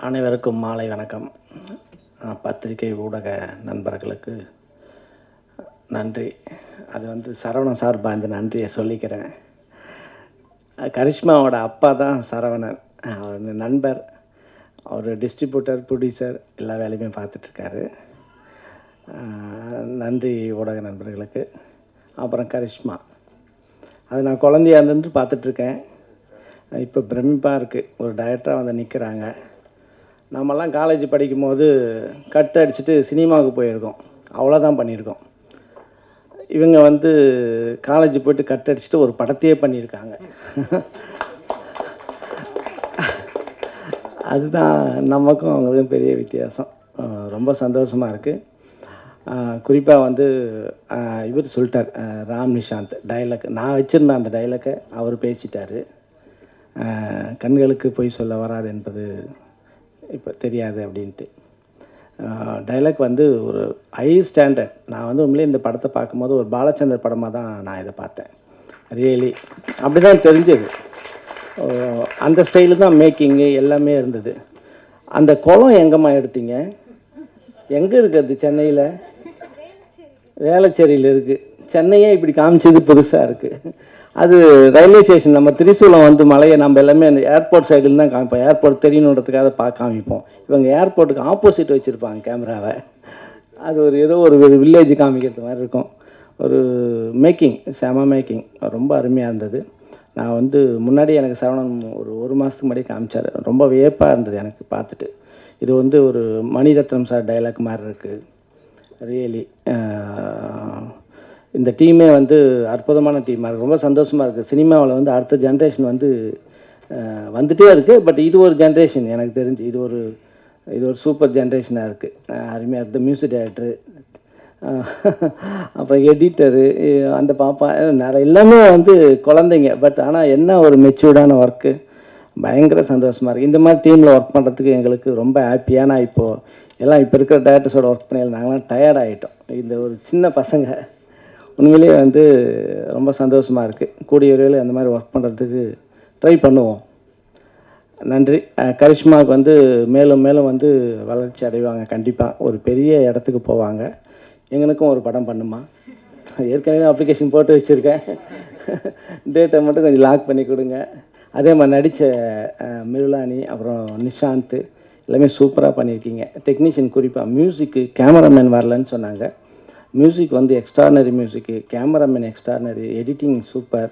அனைவருக்கும் மாலை வணக்கம். பத்திரிகை ஊடக நண்பர்களுக்கு நன்றி. அது சரவணன் சார்பாக இந்த நன்றியை சொல்லிக்கிறேன். கரிஷ்மாவோட அப்பா தான் சரவணன். அவர் நண்பர். அவர் டிஸ்ட்ரிபியூட்டர், ப்ரொடியூசர் எல்லா வேலையுமே பார்த்துட்ருக்காரு. நன்றி ஊடக நண்பர்களுக்கு. அப்புறம் கரிஷ்மா, அது நான் குழந்தையா இருந்து பார்த்துட்ருக்கேன். இப்போ பிரமிப்பாக இருக்குது. ஒரு டைரக்டராக வந்து நிற்கிறாங்க. நம்மலாம் காலேஜ் படிக்கும்போது கட் அடிச்சுட்டு சினிமாவுக்கு போயிருக்கோம், அவ்வளோதான் பண்ணியிருக்கோம். இவங்க காலேஜ் போய்ட்டு கட் அடிச்சுட்டு ஒரு படத்தையே பண்ணியிருக்காங்க. அதுதான் நமக்கும் அவங்களுக்கும் பெரிய வித்தியாசம். ரொம்ப சந்தோஷமாக இருக்குது. குறிப்பாக இவர் சொல்லிட்டார், ராம் நிஷாந்த் டைலாக். நான் வச்சுருந்தேன் அந்த டைலாக்கை அவர் பேசிட்டார். கண்களுக்கு பொய் சொல்ல வராது என்பது இப்போ தெரியாது அப்படின்ட்டு. டைலாக் ஒரு ஹை ஸ்டாண்டர்ட். நான் உண்மையிலே இந்த படத்தை பார்க்கும்போது ஒரு பாலச்சந்தர் படமாக தான் நான் இதை பார்த்தேன். ரியலி அப்படி தான் தெரிஞ்சது. அந்த ஸ்டைலு தான் மேக்கிங்கு எல்லாமே இருந்தது. அந்த குளம் எங்கேம்மா எடுத்தீங்க? எங்கே இருக்குது? சென்னையில் வேளச்சேரியில் இருக்குது. சென்னையே இப்படி காமிச்சது புதுசாக இருக்குது. அது ரயில்வே ஸ்டேஷன். நம்ம திரிசூலம் மலையை நம்ம எல்லாமே அந்த ஏர்போர்ட் சைடில் தான் காமிப்போம். ஏர்போர்ட் தெரியணுன்றதுக்காக காமிப்போம். இவங்க ஏர்போர்ட்டுக்கு ஆப்போசிட் வச்சுருப்பாங்க கேமராவை. அது ஏதோ ஒரு வில்லேஜ் காமிக்கிறது மாதிரி இருக்கும். ஒரு மேக்கிங், செம மேக்கிங் ரொம்ப அருமையாக இருந்தது. நான் முன்னாடி எனக்கு சரவணன் ஒரு மாதத்துக்கு முன்னாடி காமிச்சார். ரொம்ப வியப்பாக இருந்தது எனக்கு பார்த்துட்டு. இது ஒரு மணிரத்னம் சார் டைலாக் மாதிரி இருக்குது. ரியலி இந்த டீமே அற்புதமான டீமாக இருக்குது. ரொம்ப சந்தோஷமாக இருக்குது. சினிமாவில் அடுத்த ஜென்ரேஷன் வந்துகிட்டே இருக்குது. பட் இது ஒரு ஜென்ரேஷன் எனக்கு தெரிஞ்சு. இது ஒரு சூப்பர் ஜென்ரேஷனாக இருக்குது. அருமையாக இருக்குது. மியூசிக் டைரக்டரு, அப்புறம் எடிட்டரு, அந்த பாப்பா நிறைய எல்லாமே குழந்தைங்க. பட் ஆனால் என்ன ஒரு மெச்சூர்டான ஒர்க்கு. பயங்கர சந்தோஷமாக இருக்குது. இந்த மாதிரி டீமில் ஒர்க் பண்ணுறதுக்கு எங்களுக்கு ரொம்ப ஹாப்பியான. இப்போது எல்லாம் இப்போ இருக்கிற டேரக்டர்ஸோட ஒர்க் பண்ணி நாங்களாம் டயர்ட் ஆகிட்டோம். இந்த ஒரு சின்ன பசங்க உண்மையிலே ரொம்ப சந்தோஷமாக இருக்குது. கூடிய விரைவில் அந்த மாதிரி ஒர்க் பண்ணுறதுக்கு ட்ரை பண்ணுவோம். நன்றி. கரிஷ்மாவுக்கு மேலும் மேலும் வளர்ச்சி அடைவாங்க. கண்டிப்பாக ஒரு பெரிய இடத்துக்கு போவாங்க. எங்களுக்கும் ஒரு படம் பண்ணுமா? ஏற்கனவே அப்ளிகேஷன் போட்டு வச்சுருக்கேன். டேட்டை மட்டும் கொஞ்சம் லாக் பண்ணி கொடுங்க. அதே மாதிரி நடித்த மிருளானி, அப்புறம் நிஷாந்த் எல்லாமே சூப்பராக பண்ணியிருக்கீங்க. டெக்னீஷியன் குறிப்பாக மியூசிக்கு கேமராமேன் வரலன்னு சொன்னாங்க. மியூசிக் எக்ஸ்ட்ரானரி மியூசிக்கு, கேமராமேன் எக்ஸ்ட்ரானரி, எடிட்டிங் சூப்பர்.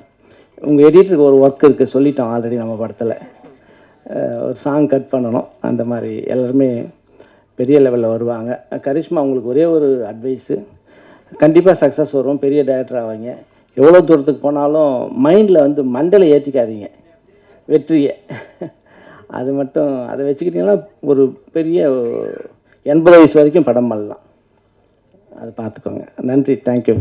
உங்கள் எடிட்டருக்கு ஒரு ஒர்க் இருக்குது, சொல்லிட்டோம் ஆல்ரெடி. நம்ம படத்தில் ஒரு சாங் கட் பண்ணணும். அந்த மாதிரி எல்லாருமே பெரிய லெவலில் வருவாங்க. கரிஷ்மா, உங்களுக்கு ஒரே ஒரு அட்வைஸு, கண்டிப்பாக சக்ஸஸ் வரும், பெரிய டைரக்டர் ஆவாங்க. எவ்வளோ தூரத்துக்கு போனாலும் மைண்டில் மண்டலை ஏற்றிக்காதீங்க வெற்றியை. அது மட்டும் அதை வச்சுக்கிட்டிங்கன்னா ஒரு பெரிய 80 வயசு வரைக்கும் படம் பண்ணலாம். அதை பார்த்துக்கோங்க. நன்றி. தேங்க்யூ.